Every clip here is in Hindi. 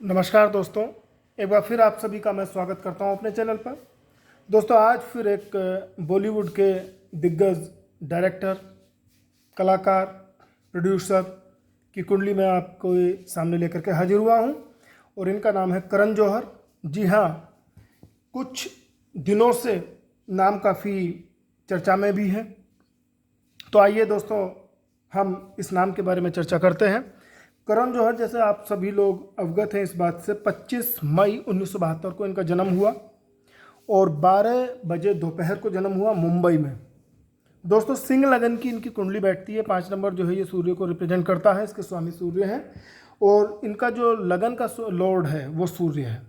नमस्कार दोस्तों, एक बार फिर आप सभी का मैं स्वागत करता हूं अपने चैनल पर। दोस्तों, आज फिर एक बॉलीवुड के दिग्गज डायरेक्टर, कलाकार, प्रोड्यूसर की कुंडली मैं आपको सामने लेकर के हाजिर हुआ हूं और इनका नाम है करण जौहर। जी हाँ, कुछ दिनों से नाम काफ़ी चर्चा में भी है। तो आइए दोस्तों, हम इस नाम के बारे में चर्चा करते हैं। करण जौहर, जैसे आप सभी लोग अवगत हैं इस बात से, 25 मई 1972 को इनका जन्म हुआ और 12 बजे दोपहर को जन्म हुआ मुंबई में। दोस्तों, सिंह लगन की इनकी कुंडली बैठती है। 5 नंबर जो है ये सूर्य को रिप्रेजेंट करता है, इसके स्वामी सूर्य हैं और इनका जो लगन का लॉर्ड है वो सूर्य है।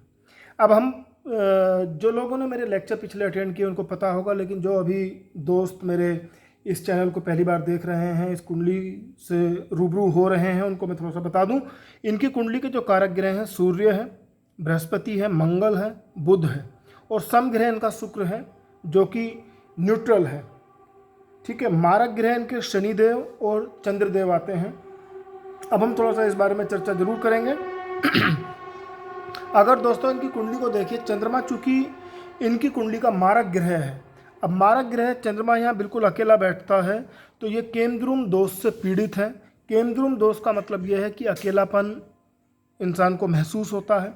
अब हम जो लोगों ने मेरे लेक्चर पिछले अटेंड किए उनको पता होगा, लेकिन जो अभी दोस्त मेरे इस चैनल को पहली बार देख रहे हैं, इस कुंडली से रूबरू हो रहे हैं, उनको मैं थोड़ा सा बता दूं। इनकी कुंडली के जो कारक ग्रह हैं, सूर्य है, बृहस्पति है, मंगल है, बुध है और सम ग्रह इनका शुक्र है जो कि न्यूट्रल है। ठीक है, मारक ग्रह इनके शनिदेव और चंद्रदेव आते हैं। अब हम थोड़ा सा इस बारे में चर्चा जरूर करेंगे। अगर दोस्तों इनकी कुंडली को देखिए, चंद्रमा चूंकि इनकी कुंडली का मारक ग्रह है, अब मारक ग्रह चंद्रमा यहाँ बिल्कुल अकेला बैठता है, तो ये केमद्रुम दोष से पीड़ित है। केमद्रुम दोष का मतलब यह है कि अकेलापन इंसान को महसूस होता है।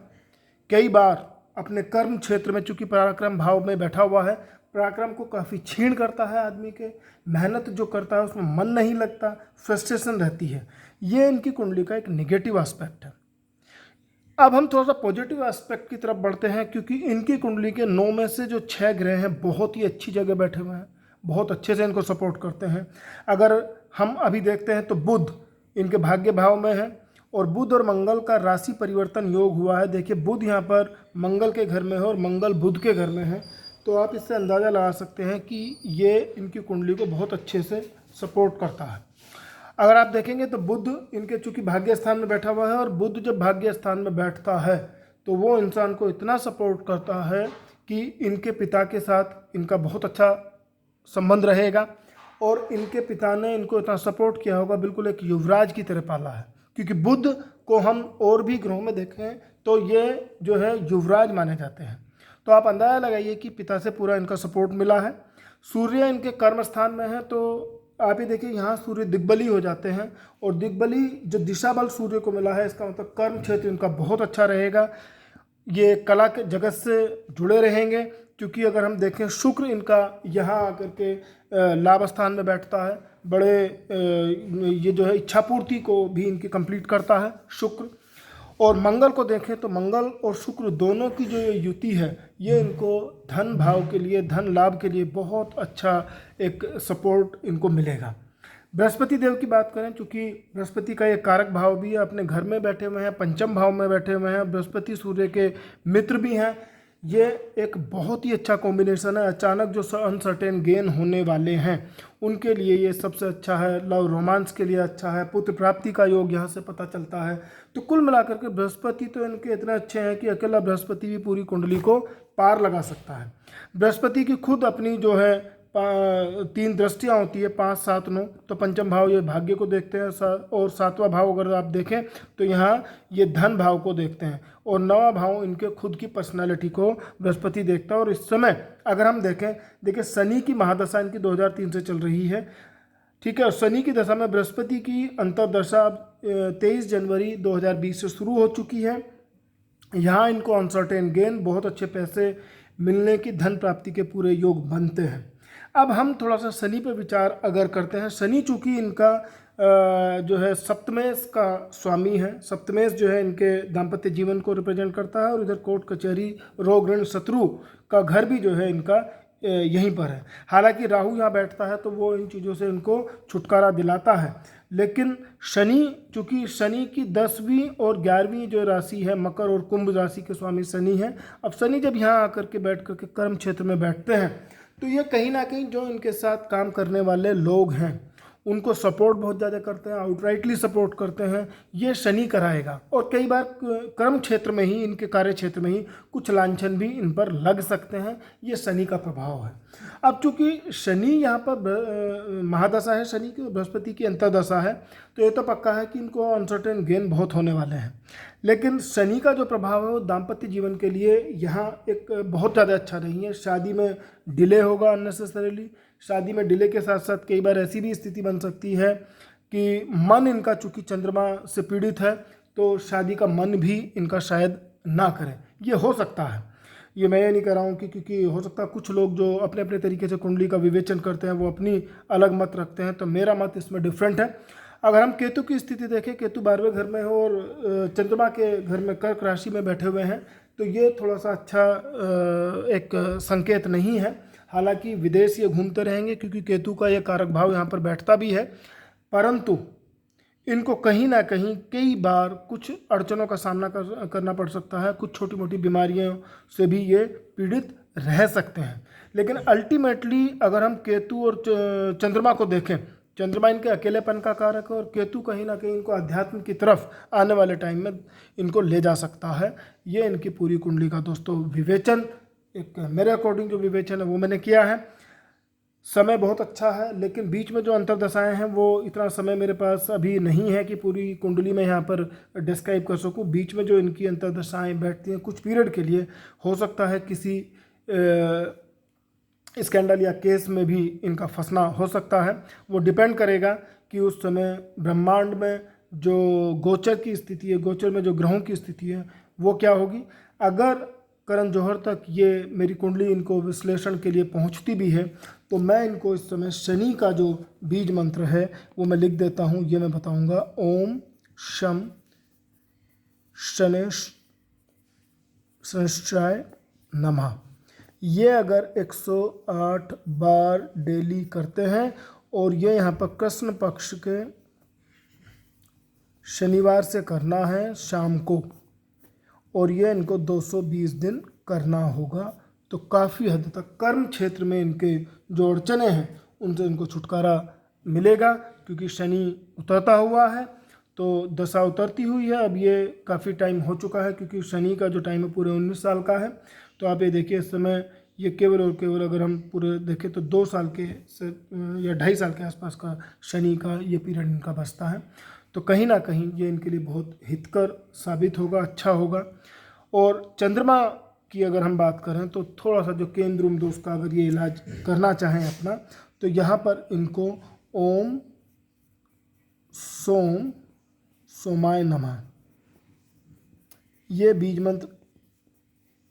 कई बार अपने कर्म क्षेत्र में, चूंकि पराक्रम भाव में बैठा हुआ है, पराक्रम को काफ़ी क्षीण करता है आदमी के, मेहनत जो करता है उसमें मन नहीं लगता, फ्रस्ट्रेशन रहती है। ये इनकी कुंडली का एक निगेटिव एस्पेक्ट है। अब हम थोड़ा सा पॉजिटिव एस्पेक्ट की तरफ बढ़ते हैं, क्योंकि इनकी कुंडली के 9 में से जो 6 ग्रह हैं बहुत ही अच्छी जगह बैठे हुए हैं, बहुत अच्छे से इनको सपोर्ट करते हैं। अगर हम अभी देखते हैं तो बुध इनके भाग्य भाव में है और बुध और मंगल का राशि परिवर्तन योग हुआ है। देखिए, बुध यहाँ पर मंगल के घर में है और मंगल बुध के घर में है, तो आप इससे अंदाज़ा लगा सकते हैं कि ये इनकी कुंडली को बहुत अच्छे से सपोर्ट करता है। अगर आप देखेंगे तो बुध इनके चूंकि भाग्य स्थान में बैठा हुआ है और बुध जब भाग्य स्थान में बैठता है तो वो इंसान को इतना सपोर्ट करता है कि इनके पिता के साथ इनका बहुत अच्छा संबंध रहेगा और इनके पिता ने इनको इतना सपोर्ट किया होगा, बिल्कुल एक युवराज की तरह पाला है। क्योंकि बुध को हम और भी ग्रहों में देखें तो ये जो है युवराज माने जाते हैं। तो आप अंदाज़ा लगाइए कि पिता से पूरा इनका सपोर्ट मिला है। सूर्य इनके कर्म स्थान में है, तो आप ही देखिए यहाँ सूर्य दिग्बली हो जाते हैं और दिग्बली जो दिशा बल सूर्य को मिला है, इसका मतलब कर्म क्षेत्र इनका बहुत अच्छा रहेगा। ये कला के जगत से जुड़े रहेंगे, क्योंकि अगर हम देखें शुक्र इनका यहाँ आकर के लाभ स्थान में बैठता है, बड़े ये जो है इच्छा पूर्ति को भी इनकी कंप्लीट करता है शुक्र। और मंगल को देखें तो मंगल और शुक्र दोनों की जो ये युति है, ये इनको धन भाव के लिए, धन लाभ के लिए बहुत अच्छा एक सपोर्ट इनको मिलेगा। बृहस्पति देव की बात करें, चूँकि बृहस्पति का एक कारक भाव भी है, अपने घर में बैठे हुए हैं, पंचम भाव में बैठे हुए हैं, बृहस्पति सूर्य के मित्र भी हैं। ये एक बहुत ही अच्छा कॉम्बिनेशन है। अचानक जो अनसर्टेन गेन होने वाले हैं उनके लिए ये सबसे अच्छा है। लव रोमांस के लिए अच्छा है। पुत्र प्राप्ति का योग यहाँ से पता चलता है। तो कुल मिलाकर के बृहस्पति तो इनके इतने अच्छे हैं कि अकेला बृहस्पति भी पूरी कुंडली को पार लगा सकता है। बृहस्पति की खुद अपनी जो है 3 दृष्टियाँ होती है, 5, 7, 9। तो पंचम भाव ये भाग्य को देखते हैं और 7वां भाव अगर आप देखें तो यहाँ ये धन भाव को देखते हैं और 9वां भाव इनके खुद की पर्सनालिटी को बृहस्पति देखता है। और इस समय अगर हम देखें, देखिए शनि की महादशा इनकी 2003 से चल रही है। ठीक है, और शनि की दशा में बृहस्पति की अंतर्दशा 23 जनवरी 2020 से शुरू हो चुकी है। यहाँ इनको अनसर्टेन गेन, बहुत अच्छे पैसे मिलने की, धन प्राप्ति के पूरे योग बनते हैं। अब हम थोड़ा सा शनि पर विचार अगर करते हैं। शनि चूँकि इनका जो है सप्तमेश का स्वामी है। सप्तमेश जो है इनके दाम्पत्य जीवन को रिप्रेजेंट करता है और इधर कोर्ट कचहरी, रोग ऋण शत्रु का घर भी जो है इनका यहीं पर है। हालांकि राहु यहाँ बैठता है तो वो इन चीज़ों से इनको छुटकारा दिलाता है, लेकिन शनि, चूँकि शनि की 10वीं और 11वीं जो राशि है, मकर और कुंभ राशि के स्वामी शनि हैं। अब शनि जब यहाँ आकर के बैठ कर के कर्म क्षेत्र में बैठते हैं तो ये कहीं ना कहीं जो इनके साथ काम करने वाले लोग हैं उनको सपोर्ट बहुत ज़्यादा करते हैं, आउटराइटली सपोर्ट करते हैं। ये शनि कराएगा और कई बार कर्म क्षेत्र में ही, इनके कार्य क्षेत्र में ही कुछ लांछन भी इन पर लग सकते हैं। ये शनि का प्रभाव है। अब चूंकि शनि यहाँ पर महादशा है, शनि की बृहस्पति की अंतर्दशा है, तो ये तो पक्का है कि इनको अनसर्टेन गेन बहुत होने वाले हैं। लेकिन शनि का जो प्रभाव है वो दाम्पत्य जीवन के लिए यहाँ एक बहुत ज़्यादा अच्छा नहीं है। शादी में डिले होगा अननेसेसरीली। शादी में डिले के साथ साथ कई बार ऐसी भी स्थिति बन सकती है कि मन इनका चूंकि चंद्रमा से पीड़ित है तो शादी का मन भी इनका शायद ना करें, ये हो सकता है। ये मैं ये नहीं कह रहा हूँ कि क्योंकि हो सकता है कुछ लोग जो अपने अपने तरीके से कुंडली का विवेचन करते हैं वो अपनी अलग मत रखते हैं, तो मेरा मत इसमें डिफरेंट है। अगर हम केतु की स्थिति देखें, केतु 12वें घर में हो और चंद्रमा के घर में कर्क राशि में बैठे हुए हैं, तो ये थोड़ा सा अच्छा एक संकेत नहीं है। हालांकि विदेश ये घूमते रहेंगे क्योंकि केतु का ये कारक भाव यहाँ पर बैठता भी है, परंतु इनको कहीं ना कहीं कई बार कुछ अड़चनों का सामना करना पड़ सकता है। कुछ छोटी मोटी बीमारियों से भी ये पीड़ित रह सकते हैं। लेकिन अल्टीमेटली अगर हम केतु और चंद्रमा को देखें, चंद्रमा इनके अकेलेपन का कारक है और केतु कहीं ना कहीं इनको अध्यात्म की तरफ आने वाले टाइम में इनको ले जा सकता है। ये इनकी पूरी कुंडली का दोस्तों विवेचन, एक मेरे अकॉर्डिंग जो विवेचन है वो मैंने किया है। समय बहुत अच्छा है, लेकिन बीच में जो अंतर्दशाएं हैं वो इतना समय मेरे पास अभी नहीं है कि पूरी कुंडली में यहाँ पर डिस्क्राइब कर सकूँ। बीच में जो इनकी अंतर्दशाएं बैठती हैं कुछ पीरियड के लिए, हो सकता है किसी स्कैंडल या केस में भी इनका फंसना हो सकता है। वो डिपेंड करेगा कि उस समय ब्रह्मांड में जो गोचर की स्थिति है, गोचर में जो ग्रहों की स्थिति है वो क्या होगी। अगर करण जौहर तक ये मेरी कुंडली इनको विश्लेषण के लिए पहुंचती भी है तो मैं इनको इस समय शनि का जो बीज मंत्र है वो मैं लिख देता हूँ। ये मैं बताऊँगा, ओम शम शनिश्चराय नमः। ये अगर 108 बार डेली करते हैं और ये यहाँ पर कृष्ण पक्ष के शनिवार से करना है शाम को, और ये इनको 220 दिन करना होगा, तो काफ़ी हद तक कर्म क्षेत्र में इनके जो अड़चने हैं उनसे इनको छुटकारा मिलेगा। क्योंकि शनि उतरता हुआ है तो दशा उतरती हुई है। अब ये काफ़ी टाइम हो चुका है क्योंकि शनि का जो टाइम है पूरे 19 साल का है। तो आप ये देखिए इस समय ये केवल और केवल अगर हम पूरे देखें तो 2 साल के से या 2.5 साल के आसपास का शनि का ये पीरियड इनका बचता है। तो कहीं ना कहीं ये इनके लिए बहुत हितकर साबित होगा, अच्छा होगा। और चंद्रमा की अगर हम बात करें तो थोड़ा सा जो केंद्रुम दोष का अगर ये इलाज करना चाहें अपना, तो यहाँ पर इनको ओम सोम सोमाय नमः ये बीज मंत्र,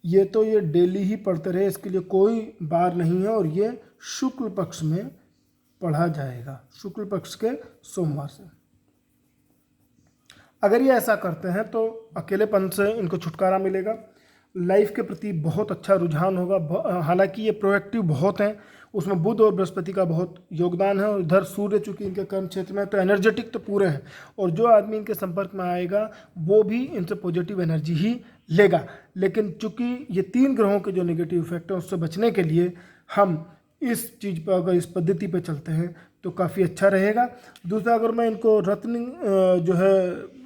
ये तो ये डेली ही पढ़ते रहे, इसके लिए कोई बार नहीं है। और ये शुक्ल पक्ष में पढ़ा जाएगा, शुक्ल पक्ष के सोमवार से। अगर ये ऐसा करते हैं तो अकेलेपन से इनको छुटकारा मिलेगा, लाइफ के प्रति बहुत अच्छा रुझान होगा। हालांकि ये प्रोएक्टिव बहुत हैं, उसमें बुध और बृहस्पति का बहुत योगदान है। और इधर सूर्य चूंकि इनके कर्म क्षेत्र में, तो एनर्जेटिक तो पूरे हैं। और जो आदमी इनके संपर्क में आएगा वो भी इनसे पॉजिटिव एनर्जी ही लेगा। लेकिन चूंकि ये 3 ग्रहों के जो नेगेटिव इफेक्ट है उससे बचने के लिए हम इस चीज़ पर अगर इस पद्धति पे चलते हैं तो काफ़ी अच्छा रहेगा। दूसरा, अगर मैं इनको रत्न जो है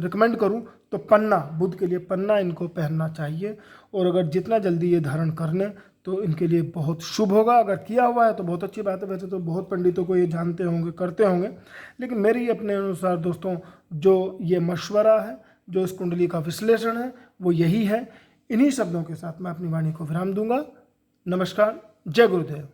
रिकमेंड करूं तो पन्ना, बुध के लिए पन्ना इनको पहनना चाहिए। और अगर जितना जल्दी ये धारण कर लें तो इनके लिए बहुत शुभ होगा। अगर किया हुआ है तो बहुत अच्छी बात है। वैसे तो बहुत पंडितों को ये जानते होंगे, करते होंगे, लेकिन मेरी अपने अनुसार दोस्तों जो ये मशवरा है, जो इस कुंडली का विश्लेषण है वो यही है। इन्हीं शब्दों के साथ मैं अपनी वाणी को विराम दूंगा। नमस्कार, जय गुरुदेव।